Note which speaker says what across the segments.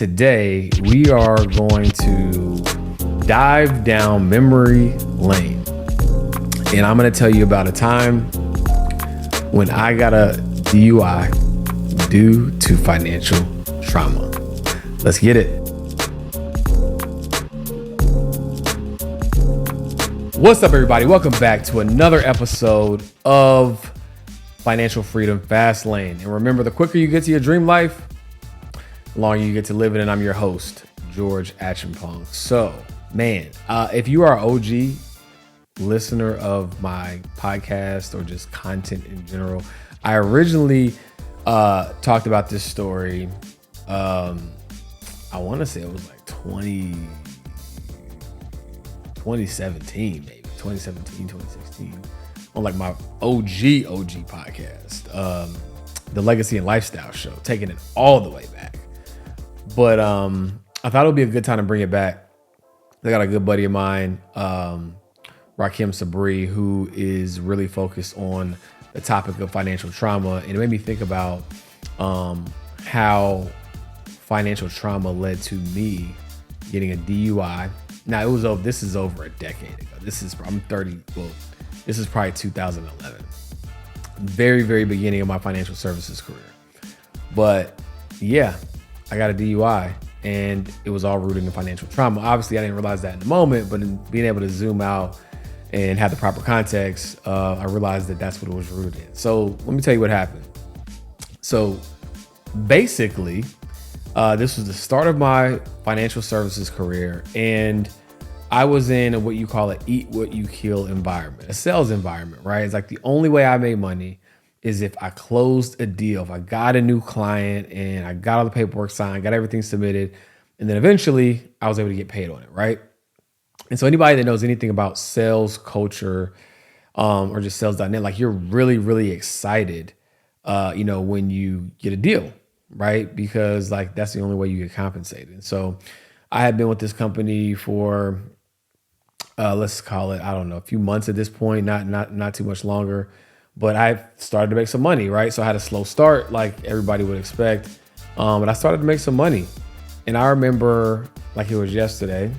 Speaker 1: Today, we are going to dive down memory lane. And I'm going to tell you about a time when I got a DUI due to financial trauma. Let's get it. What's up, everybody? Welcome back to another episode of Financial Freedom Fast Lane. And remember, the quicker you get to your dream life, the longer you get to live it. And I'm your host, George Acheampong. So, man, if you are an OG listener of my podcast or just content in general, I originally talked about this story. I want to say it was like 2017, maybe 2017, 2016, on like my OG podcast, the Legacy and Lifestyle Show, taking it all the way back. But I thought it would be a good time to bring it back. I got a good buddy of mine, Rakim Sabri, who is really focused on the topic of financial trauma. And it made me think about how financial trauma led to me getting a DUI. Now, this is over a decade ago. I'm 30. Well, this is probably 2011. Very, very beginning of my financial services career. But yeah, I got a DUI and it was all rooted in financial trauma. Obviously, I didn't realize that in the moment, but in being able to zoom out and have the proper context, I realized that that's what it was rooted in. So let me tell you what happened. So basically, this was the start of my financial services career, and I was in what you call an eat what you kill environment, a sales environment, right? It's like the only way I made money is if I closed a deal, if I got a new client and I got all the paperwork signed, got everything submitted, and then eventually I was able to get paid on it, right? And so anybody that knows anything about sales culture or just sales.net, like you're really, really excited, when you get a deal, right? Because like that's the only way you get compensated. And so I had been with this company for, let's call it, I don't know, a few months at this point, not too much longer. But I started to make some money, right? So I had a slow start like everybody would expect. But I started to make some money. And I remember like it was yesterday,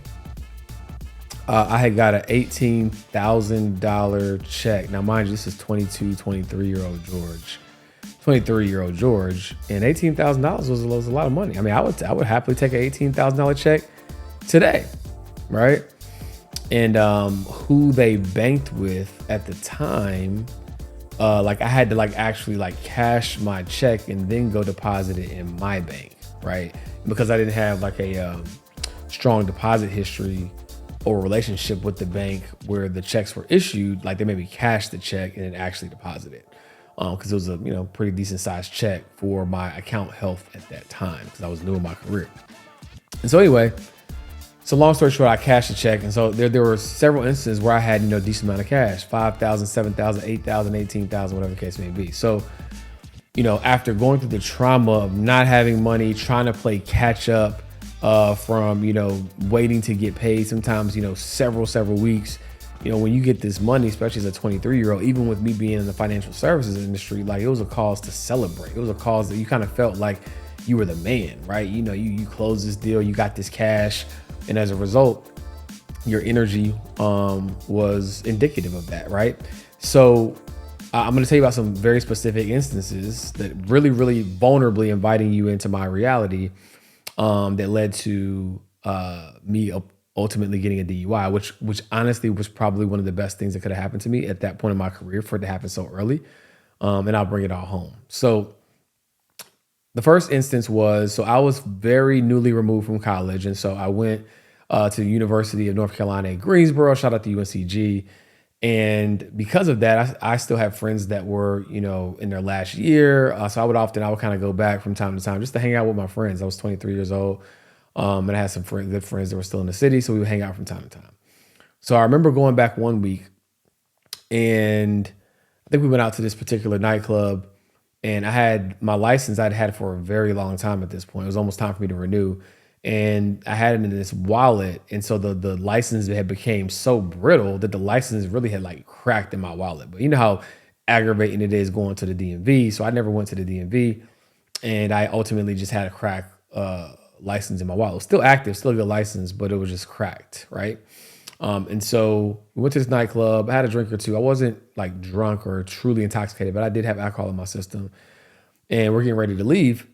Speaker 1: I had got an $18,000 check. Now, mind you, this is 23-year-old George. 23-year-old George. And $18,000 was a lot of money. I mean, I would happily take an $18,000 check today, right? And who they banked with at the time, I had to actually cash my check and then go deposit it in my bank, right? Because I didn't have a strong deposit history or relationship with the bank where the checks were issued. Like they made me cash the check and then actually deposit it, because it was a pretty decent sized check for my account health at that time because I was new in my career. And so anyway, so long story short, I cashed the check. And so there were several instances where I had, a decent amount of cash, $5,000, $7,000, $8,000, $18,000, whatever the case may be. So, after going through the trauma of not having money, trying to play catch up from, waiting to get paid, sometimes, several weeks, when you get this money, especially as a 23-year-old, even with me being in the financial services industry, it was a cause to celebrate. It was a cause that you kind of felt like you were the man, right? You closed this deal, you got this cash. And as a result, your energy was indicative of that, right? So I'm going to tell you about some very specific instances that really, really vulnerably inviting you into my reality that led to me ultimately getting a DUI, which honestly was probably one of the best things that could have happened to me at that point in my career for it to happen so early. And I'll bring it all home. So the first instance was, so I was very newly removed from college. And so I went to the University of North Carolina at Greensboro, shout out to UNCG. And because of that, I still have friends that were, in their last year. So I would kind of go back from time to time just to hang out with my friends. I was 23 years old. And I had some good friends that were still in the city. So we would hang out from time to time. So I remember going back one week and I think we went out to this particular nightclub. And I had my license I'd had for a very long time at this point. It was almost time for me to renew. And I had it in this wallet. And so the license had became so brittle that the license really had cracked in my wallet. But you know how aggravating it is going to the DMV. So I never went to the DMV. And I ultimately just had a crack license in my wallet. It was still active, still a good license, but it was just cracked, right? And so we went to this nightclub. I had a drink or two. I wasn't like drunk or truly intoxicated, but I did have alcohol in my system. And we're getting ready to leave.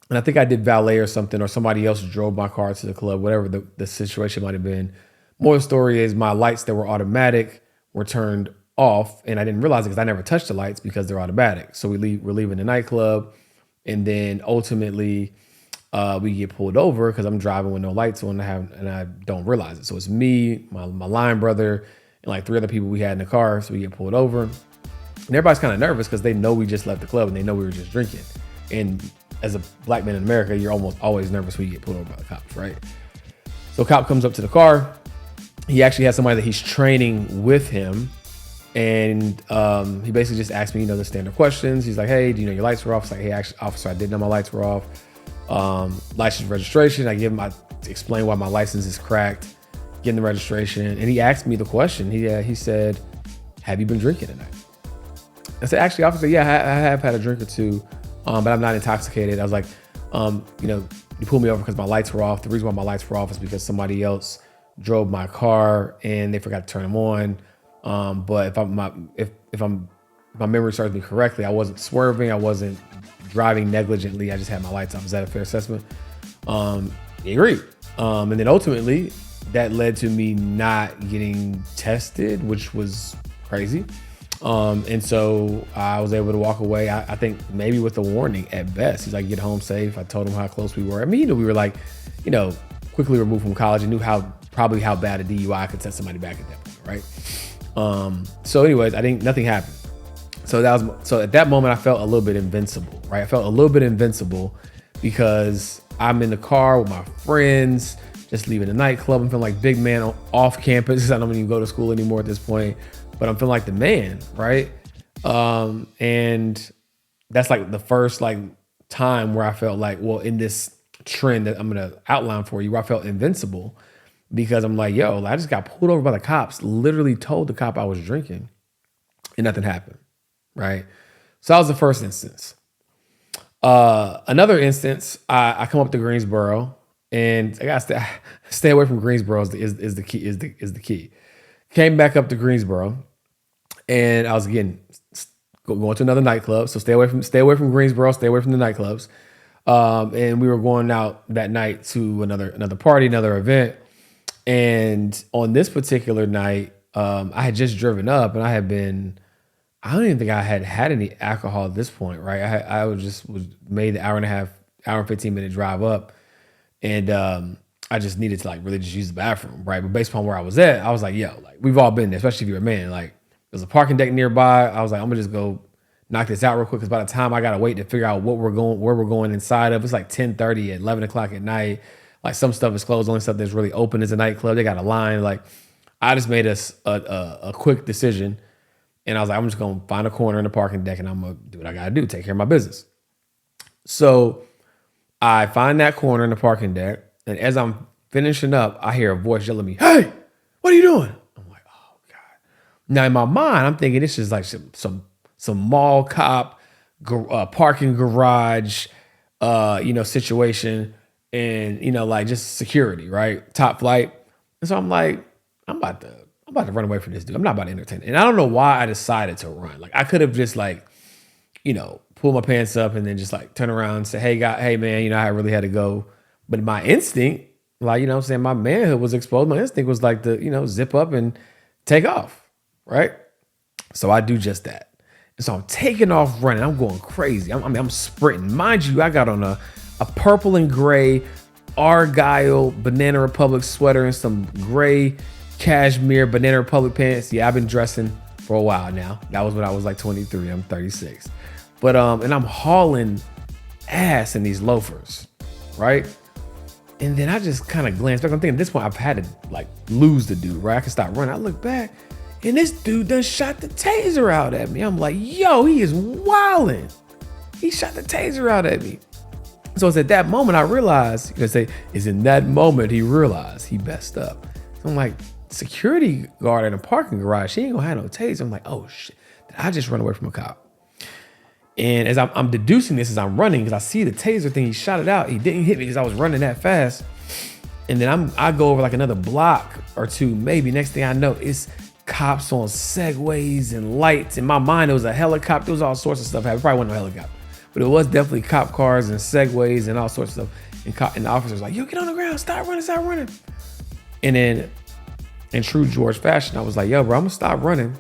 Speaker 1: And I think I did valet or something, or somebody else drove my car to the club, whatever the situation might have been. More of the story is my lights that were automatic were turned off, and I didn't realize it because I never touched the lights because they're automatic. So we're leaving the nightclub, and then ultimately we get pulled over because I'm driving with no lights on and I don't realize it. So it's me, my line brother, and like 3 other people we had in the car. So we get pulled over, and everybody's kind of nervous because they know we just left the club and they know we were just drinking. And as a black man in America, you're almost always nervous when you get pulled over by the cops, right? So a cop comes up to the car. He actually has somebody that he's training with him. And he basically just asked me, the standard questions. He's like, hey, do you know your lights were off? It's like, hey, actually, officer, I did know my lights were off. License registration. I explain why my license is cracked, getting the registration. And he asked me the question. He said, have you been drinking tonight? I said, actually, officer, yeah, I have had a drink or two, but I'm not intoxicated. I was like, you pulled me over because my lights were off. The reason why my lights were off is because somebody else drove my car and they forgot to turn them on. But if my memory serves me correctly, I wasn't swerving. I wasn't driving negligently. I just had my lights off. Is that a fair assessment? He agreed. And then ultimately that led to me not getting tested, which was crazy. And so I was able to walk away. I think maybe with a warning at best. He's like, get home safe. I told him how close we were. I mean, we were like, quickly removed from college and knew probably how bad a DUI could set somebody back at that point, right? So anyways, nothing happened. So at that moment I felt a little bit invincible, right? I felt a little bit invincible because I'm in the car with my friends, just leaving the nightclub. I'm feeling like big man off campus. I don't even go to school anymore at this point, but I'm feeling like the man, right? And that's like the first time where I felt like, well, in this trend that I'm going to outline for you, where I felt invincible because I'm like, yo, I just got pulled over by the cops, literally told the cop I was drinking and nothing happened. Right. So that was the first instance. Another instance, I come up to Greensboro and I got to stay away from Greensboro is the key. Came back up to Greensboro and I was going to another nightclub. So stay away from Greensboro, stay away from the nightclubs. And we were going out that night to another party, another event. And on this particular night, I had just driven up and I don't even think I had any alcohol at this point, right? I was made the hour and 15 minute drive up, and I just needed to really just use the bathroom, right? But based upon where I was at, I was like, yo, we've all been there, especially if you're a man. Like there's a parking deck nearby. I was like, I'm gonna just go knock this out real quick because by the time I gotta wait to figure out where we're going inside of, it's like 10:30 at 11 o'clock at night. Like some stuff is closed, only stuff that's really open is a nightclub. They got a line. Like I just made a quick decision. And I was like, I'm just going to find a corner in the parking deck and I'm going to do what I got to do, take care of my business. So I find that corner in the parking deck. And as I'm finishing up, I hear a voice yelling at me, hey, what are you doing? I'm like, oh, God. Now, in my mind, I'm thinking this is like some mall cop, parking garage, situation. And, like just security, right? Top flight. And so I'm like, I'm about to run away from this dude. I'm not about to entertain it. And I don't know why I decided to run. Like I could have just pull my pants up and then just turn around and say, hey man, I really had to go. But my instinct, my manhood was exposed. My instinct was to, zip up and take off. Right. So I do just that. And so I'm taking off running. I'm going crazy. I'm sprinting. Mind you, I got on a purple and gray Argyle Banana Republic sweater and some gray cashmere Banana Republic pants. Yeah, I've been dressing for a while now. That was when I was 23. I'm 36. But and I'm hauling ass in these loafers, right? And then I just kind of glanced back. I'm thinking at this point I've had to lose the dude, right? I can stop running. I look back and this dude done shot the taser out at me. I'm like, yo, he is wilding. He shot the taser out at me. So it's at that moment I realized, you can say, it's in that moment he realized he messed up. So I'm like, security guard in a parking garage, she ain't gonna have no taser. I'm like, oh shit, did I just run away from a cop? And as I'm deducing this as I'm running, because I see the taser thing, he shot it out. He didn't hit me because I was running that fast. And then I go over like another block or two, maybe. Next thing I know, it's cops on segways and lights. In my mind, it was a helicopter. There was all sorts of stuff happening. Probably wasn't a helicopter, but it was definitely cop cars and segways and all sorts of stuff. And the officer's like, yo, get on the ground. Stop running, stop running. And then in true George fashion, I was like, yo, bro, I'm gonna stop running.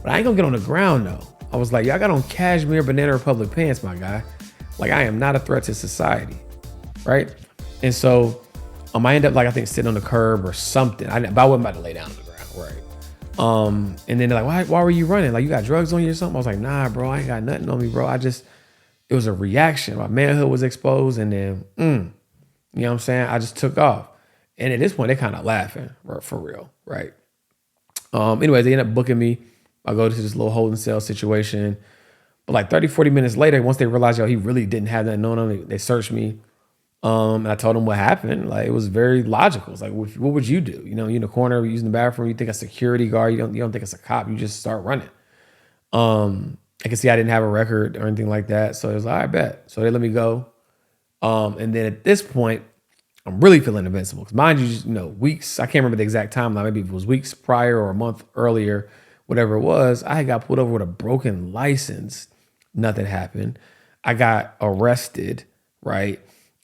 Speaker 1: But I ain't gonna get on the ground though. I was like, yo, I got on cashmere Banana Republic pants, my guy. Like, I am not a threat to society, right? And so I end up like, I think sitting on the curb or something. But I wasn't about to lay down on the ground, right? And then they're like, why were you running? Like, you got drugs on you or something? I was like, nah, bro, I ain't got nothing on me, bro. It was a reaction. My manhood was exposed, and then, you know what I'm saying? I just took off. And at this point, they're kind of laughing, for real, right? Anyways, they end up booking me. I go to this little holding cell situation. But like 30, 40 minutes later, once they realized, yo, he really didn't have that on him, they searched me. And I told them what happened. Like, it was very logical. It's like, what would you do? You know, you're in the corner, you're using the bathroom, you think a security guard, you don't think it's a cop, you just start running. I can see I didn't have a record or anything like that. So it was, all right, bet. So they let me go. And then at this point, I'm really feeling invincible. Because mind you, weeks, I can't remember the exact timeline. Maybe it was weeks prior or a month earlier, whatever it was, I had got pulled over with a broken license. Nothing happened. I got arrested, right?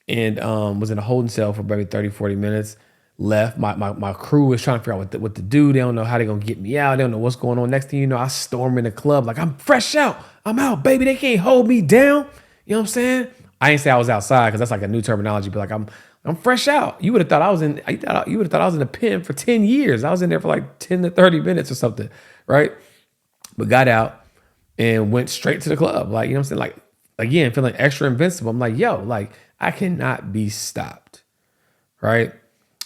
Speaker 1: And was in a holding cell for maybe 30, 40 minutes. Left. My crew was trying to figure out what to do. They don't know how they're going to get me out. They don't know what's going on. Next thing you know, I storm in the club like, I'm fresh out. I'm out, baby. They can't hold me down. You know what I'm saying? I ain't say I was outside because that's like a new terminology, but like I'm fresh out. You would have thought I was in the pen for 10 years. I was in there for like 10 to 30 minutes or something, right? But got out and went straight to the club. Like, you know what I'm saying? Like, again, feeling extra invincible. I'm like, yo, like, I cannot be stopped, right?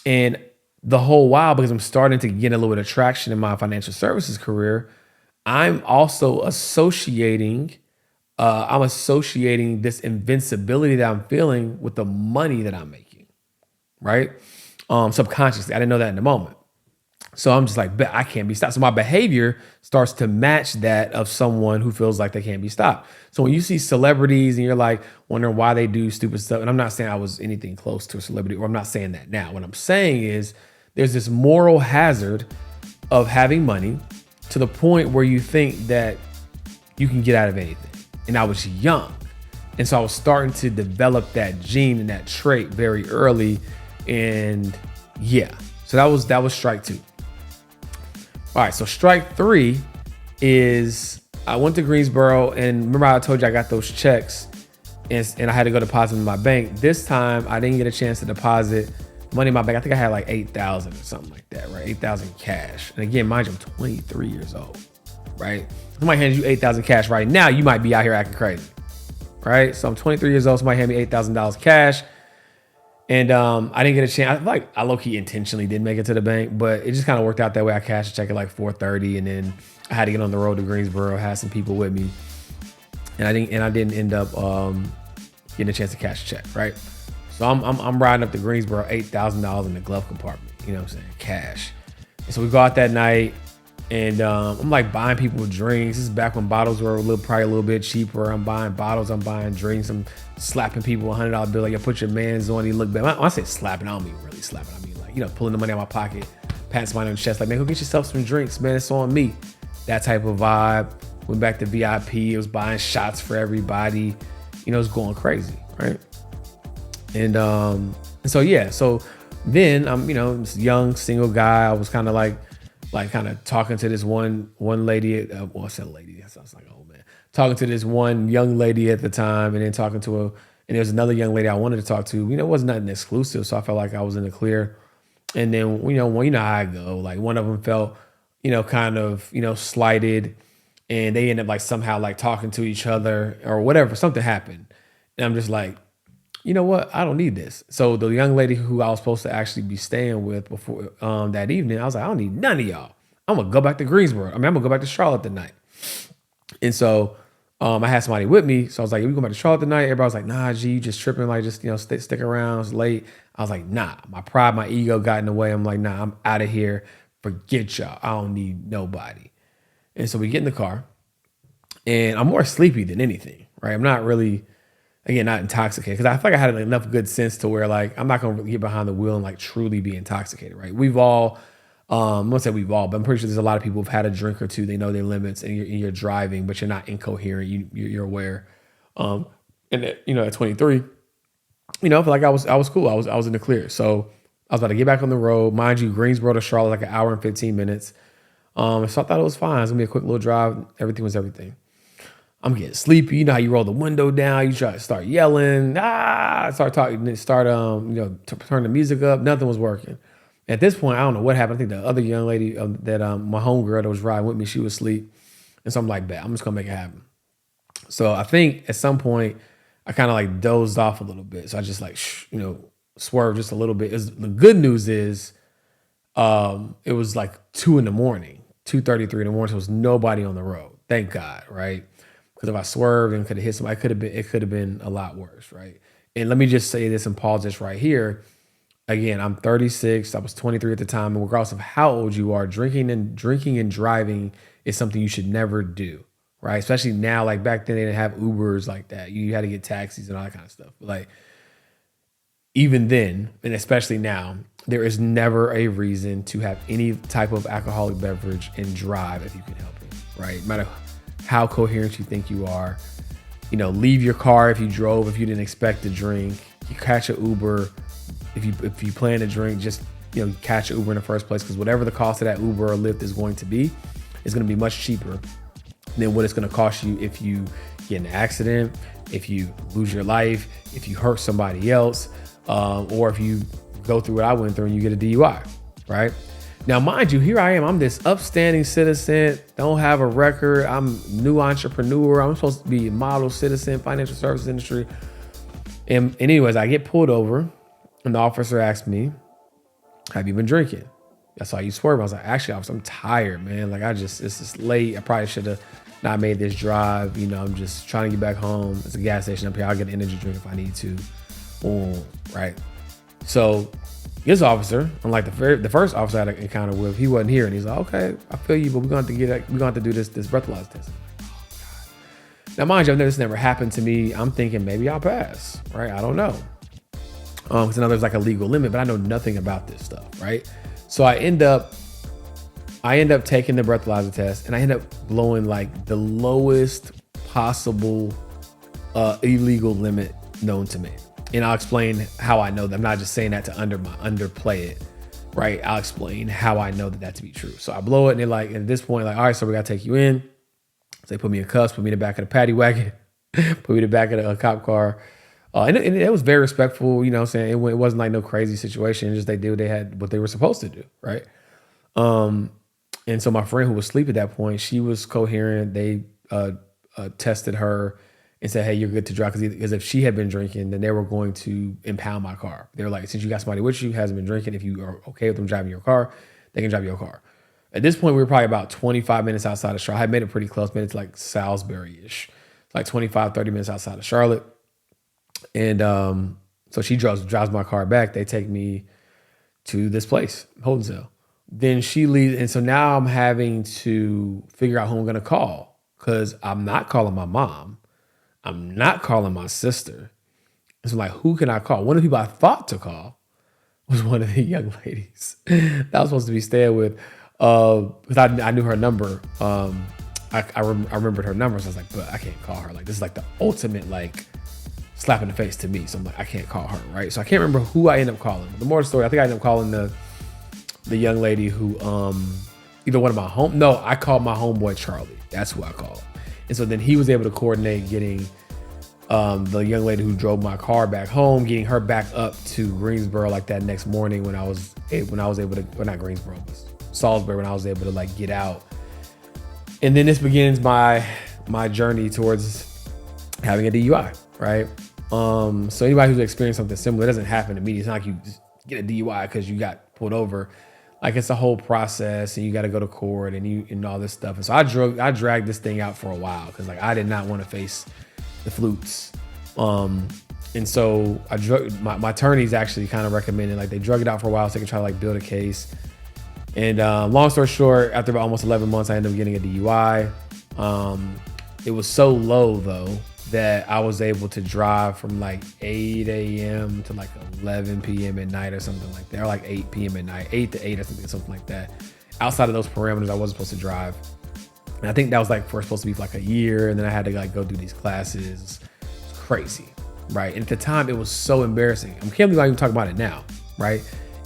Speaker 1: And the whole while, because I'm starting to get a little bit of traction in my financial services career, I'm also associating this invincibility that I'm feeling with the money that I'm making, right? Subconsciously. I didn't know that in the moment. So I'm just like, I can't be stopped. So my behavior starts to match that of someone who feels like they can't be stopped. So when you see celebrities and you're like wondering why they do stupid stuff, and I'm not saying I was anything close to a celebrity, or I'm not saying that now. What I'm saying is there's this moral hazard of having money to the point where you think that you can get out of anything. And I was young. And so I was starting to develop that gene and that trait very early. And yeah, so that was strike two. All right, so strike three is I went to Greensboro, and remember I told you I got those checks and I had to go deposit them in my bank. This time I didn't get a chance to deposit money in my bank. I think I had like 8,000 or something like that, right? 8,000 cash. And again, mind you, I'm 23 years old, right? Somebody hands you 8,000 cash right now, you might be out here acting crazy, right? So I'm 23 years old, somebody handed me $8,000 cash. And I didn't get a chance. I low-key intentionally didn't make it to the bank, but it just kind of worked out that way. I cashed a check at like 4:30, and then I had to get on the road to Greensboro, had some people with me, and I didn't end up getting a chance to cash a check, right? So I'm riding up to Greensboro, $8,000 in the glove compartment. You know what I'm saying? Cash. And so we go out that night, and I'm like buying people drinks. This is back when bottles were probably a little bit cheaper. I'm buying bottles, I'm buying drinks, I'm slapping people a $100 bill. Like, you put your mans on, you look back. When I say slapping, I don't mean really slapping. I mean like, pulling the money out of my pocket, patting somebody on the chest, like, man, go get yourself some drinks, man. It's on me. That type of vibe. Went back to VIP. It was buying shots for everybody. It was going crazy, right? And so yeah, so then I'm, this young single guy. I was kind of like talking to this one lady. I said lady. That sounds like an old man. Talking to this one young lady at the time, and then talking to her. And there's another young lady I wanted to talk to. It wasn't nothing exclusive, so I felt like I was in the clear. And then, how I go. Like, one of them felt, kind of, slighted, and they end up like somehow like talking to each other or whatever. Something happened, and I'm just like, you know what? I don't need this. So the young lady who I was supposed to actually be staying with before that evening, I was like, I don't need none of y'all. I'm gonna go back to Greensboro. I'm gonna go back to Charlotte tonight. And so I had somebody with me. So I was like, we go back to Charlotte tonight. Everybody was like, nah, G, you just tripping. Like, just, stick around. It's late. I was like, nah, my pride, my ego got in the way. I'm like, nah, I'm out of here. Forget y'all. I don't need nobody. And so we get in the car. And I'm more sleepy than anything, right? I'm not really, again, not intoxicated, because I feel like I had enough good sense to where like I'm not gonna get behind the wheel and like truly be intoxicated, right? We've all, I'm gonna say we've all, but I'm pretty sure there's a lot of people who've had a drink or two. They know their limits, and you're driving, but you're not incoherent. You're aware. And at 23, I feel like I was cool. I was in the clear. So I was about to get back on the road. Mind you, Greensboro to Charlotte like an hour and 15 minutes. So I thought it was fine. It's gonna be a quick little drive. Everything was everything. I'm getting sleepy. You know how you roll the window down, you try to start yelling, start talking, turn the music up. Nothing was working. At this point, I don't know what happened. I think the other young lady that my homegirl that was riding with me, she was asleep. And so I'm like, bet, I'm just gonna make it happen. So I think at some point I kind of like dozed off a little bit. So I just like, swerved just a little bit. The good news is it was like 2 in the morning, 2:33 in the morning. So there was nobody on the road. Thank God, right? Because if I swerved and could have hit somebody, it could have been a lot worse, right? And let me just say this and pause this right here. Again, I'm 36. I was 23 at the time. And regardless of how old you are, drinking and driving is something you should never do, right? Especially now, like back then they didn't have Ubers like that. You had to get taxis and all that kind of stuff. But like even then, and especially now, there is never a reason to have any type of alcoholic beverage and drive if you can help it, right? No matter how coherent you think you are, leave your car if you drove, if you didn't expect to drink. You catch an Uber. If you plan to drink, just catch an Uber in the first place, because whatever the cost of that Uber or Lyft is going to be much cheaper than what it's going to cost you if you get in an accident, if you lose your life, if you hurt somebody else, or if you go through what I went through and you get a DUI, right? Now, mind you, here I am. I'm this upstanding citizen, don't have a record. I'm a new entrepreneur. I'm supposed to be a model citizen, financial services industry. And anyways, I get pulled over and the officer asked me, have you been drinking? I saw you swerve. I was like, actually, officer, I'm tired, man. Like it's just late. I probably should have not made this drive. I'm just trying to get back home. It's a gas station up here. I'll get an energy drink if I need to. Right. So this officer, unlike the first officer I had an encounter with, he wasn't here, and he's like, okay, I feel you, but we're going to have to do this breathalyzer test. Oh God. Now, mind you, this never happened to me. I'm thinking maybe I'll pass, right? I don't know. Because I know there's like a legal limit, but I know nothing about this stuff, right? So I end up taking the breathalyzer test, and I end up blowing like the lowest possible illegal limit known to me. And I'll explain how I know that. I'm not just saying that to underplay it, right? I'll explain how I know that to be true. So I blow it, and they're like, at this point, like, all right, so we got to take you in. So they put me in cuffs, put me in the back of the paddy wagon, put me in the back of a cop car. And it was very respectful, what I'm saying? It wasn't like no crazy situation. Just they had what they were supposed to do, right? And so my friend who was asleep at that point, she was coherent. They tested her and said, hey, you're good to drive. Because if she had been drinking, then they were going to impound my car. They were like, since you got somebody with you who hasn't been drinking, if you are okay with them driving your car, they can drive your car. At this point, we were probably about 25 minutes outside of Charlotte. I had made it pretty close, made it to like Salisbury-ish, like 25, 30 minutes outside of Charlotte. And so she drives my car back. They take me to this place, holding cell. Then she leaves. And so now I'm having to figure out who I'm going to call, because I'm not calling my mom. I'm not calling my sister. So I'm like, who can I call? One of the people I thought to call was one of the young ladies that I was supposed to be staying with. Because I knew her number. I remembered her number. So I was like, but I can't call her. Like, this is like the ultimate, like, slap in the face to me. So I'm like, I can't call her, right? So I can't remember who I ended up calling. But the more the story, I think I ended up calling the young lady who, either one of my I called my homeboy Charlie. That's who I called. And so then he was able to coordinate getting the young lady who drove my car back home, getting her back up to Greensboro like that next morning when I was able to, well, not Greensboro, but Salisbury, when I was able to like get out. And then this begins my journey towards having a DUI, right? So anybody who's experienced something similar, it doesn't happen to me. It's not like you just get a DUI because you got pulled over. Like, it's a whole process, and you got to go to court and all this stuff. And so I dragged this thing out for a while because like I did not want to face the flutes. And so my attorneys actually kind of recommended, like, they drug it out for a while so they can try to like build a case. And long story short, after about almost 11 months, I ended up getting a DUI. It was so low though that I was able to drive from like 8 a.m. to like 11 p.m. at night or something like that, or like 8 p.m. at night, 8 to 8 or something like that. Outside of those parameters, I wasn't supposed to drive. And I think that was like supposed to be for like a year, and then I had to like go do these classes. It's crazy, right? And at the time, it was so embarrassing. I can't believe I even talk about it now, right?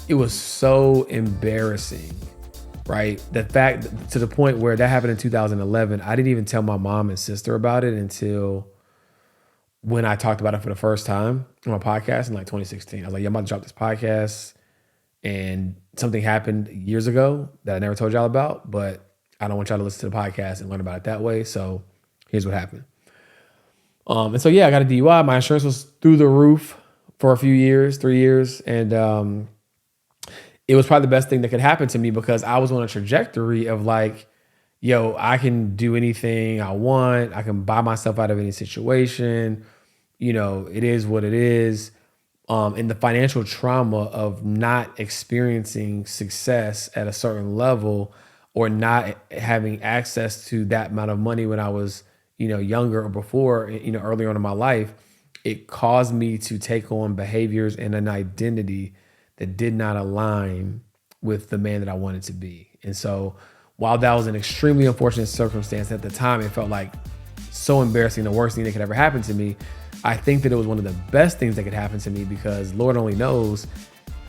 Speaker 1: It was so embarrassing, right? The fact to the point where that happened in 2011, I didn't even tell my mom and sister about it until when I talked about it for the first time on my podcast in like 2016. I was like, yeah, I'm about to drop this podcast, and something happened years ago that I never told y'all about, but I don't want y'all to listen to the podcast and learn about it that way. So here's what happened. And so, yeah, I got a DUI. My insurance was through the roof for a few years, 3 years. And it was probably the best thing that could happen to me because I was on a trajectory of like, yo, I can do anything I want. I can buy myself out of any situation. You know, it is what it is. And the financial trauma of not experiencing success at a certain level or not having access to that amount of money when I was, younger or before, earlier on in my life, it caused me to take on behaviors and an identity that did not align with the man that I wanted to be. And so while that was an extremely unfortunate circumstance at the time, it felt like so embarrassing, the worst thing that could ever happen to me. I think that it was one of the best things that could happen to me because Lord only knows,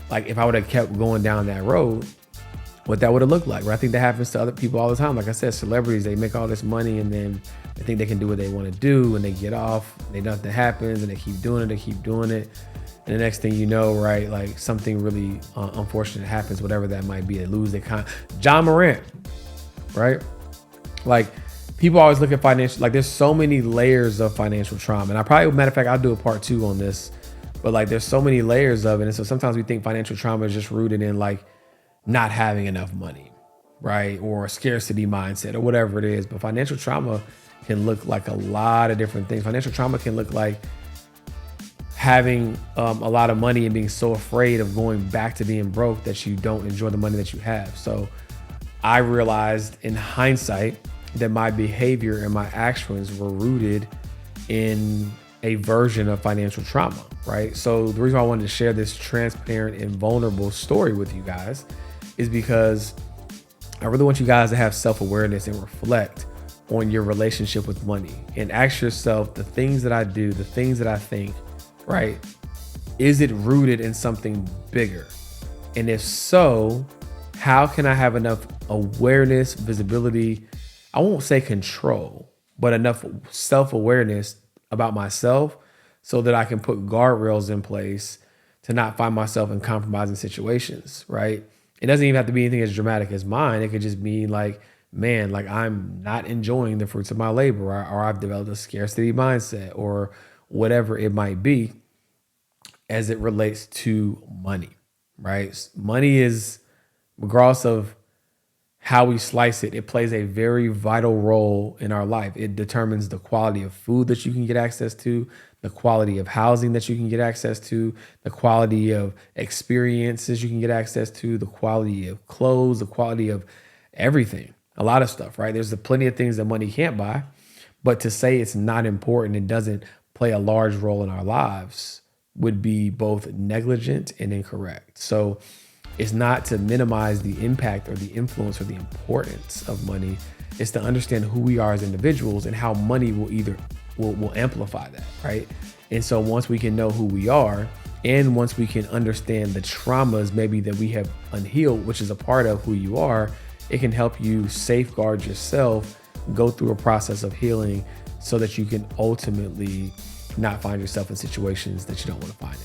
Speaker 1: like if I would have kept going down that road, what that would have looked like. Right? I think that happens to other people all the time. Like I said, celebrities, they make all this money and then they think they can do what they want to do and they get off, and nothing happens and they keep doing it. And the next thing you know, right, like something really unfortunate happens, whatever that might be. They lose their John Morant, right? Like people always look at financial, like there's so many layers of financial trauma. And matter of fact, I'll do a part 2 on this, but like there's so many layers of it. And so sometimes we think financial trauma is just rooted in like not having enough money, right? Or a scarcity mindset or whatever it is. But financial trauma can look like a lot of different things. Financial trauma can look like having a lot of money and being so afraid of going back to being broke that you don't enjoy the money that you have. So I realized in hindsight that my behavior and my actions were rooted in a version of financial trauma, right? So the reason why I wanted to share this transparent and vulnerable story with you guys is because I really want you guys to have self-awareness and reflect on your relationship with money and ask yourself the things that I do, the things that I think, right? Is it rooted in something bigger? And if so, how can I have enough awareness, visibility, I won't say control, but enough self-awareness about myself so that I can put guardrails in place to not find myself in compromising situations, right? It doesn't even have to be anything as dramatic as mine. It could just be like, man, like I'm not enjoying the fruits of my labor, or I've developed a scarcity mindset or whatever it might be as it relates to money, right? Money is, regardless of how we slice it, it plays a very vital role in our life. It determines the quality of food that you can get access to, the quality of housing that you can get access to, the quality of experiences you can get access to, the quality of clothes, the quality of everything, a lot of stuff, right? There's plenty of things that money can't buy, but to say it's not important, it doesn't play a large role in our lives would be both negligent and incorrect. So it's not to minimize the impact or the influence or the importance of money. It's to understand who we are as individuals and how money will amplify that, right? And so once we can know who we are, and once we can understand the traumas maybe that we have unhealed, which is a part of who you are, it can help you safeguard yourself, go through a process of healing so that you can ultimately not find yourself in situations that you don't want to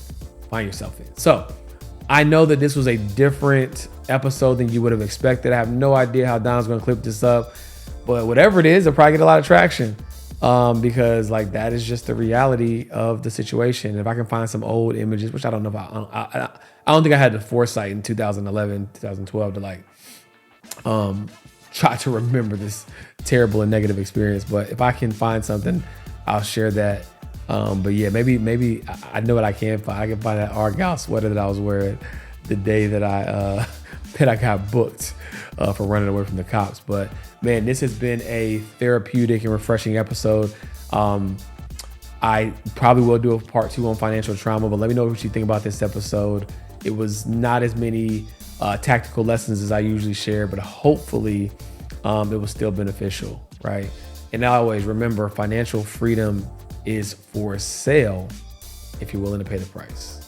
Speaker 1: find yourself in. So I know that this was a different episode than you would have expected. I have no idea how Don's going to clip this up, but whatever it is, it'll probably get a lot of traction because like that is just the reality of the situation. If I can find some old images, which I don't know if I don't think I had the foresight in 2011, 2012 to like try to remember this terrible and negative experience. But if I can find something, I'll share that. But yeah, maybe I know what I can find. I can find that Argyle sweater that I was wearing the day that I that I got booked for running away from the cops. But man, this has been a therapeutic and refreshing episode. I probably will do a part 2 on financial trauma, but let me know what you think about this episode. It was not as many tactical lessons as I usually share, but hopefully it was still beneficial, right? And always remember, financial freedom is for sale if you're willing to pay the price.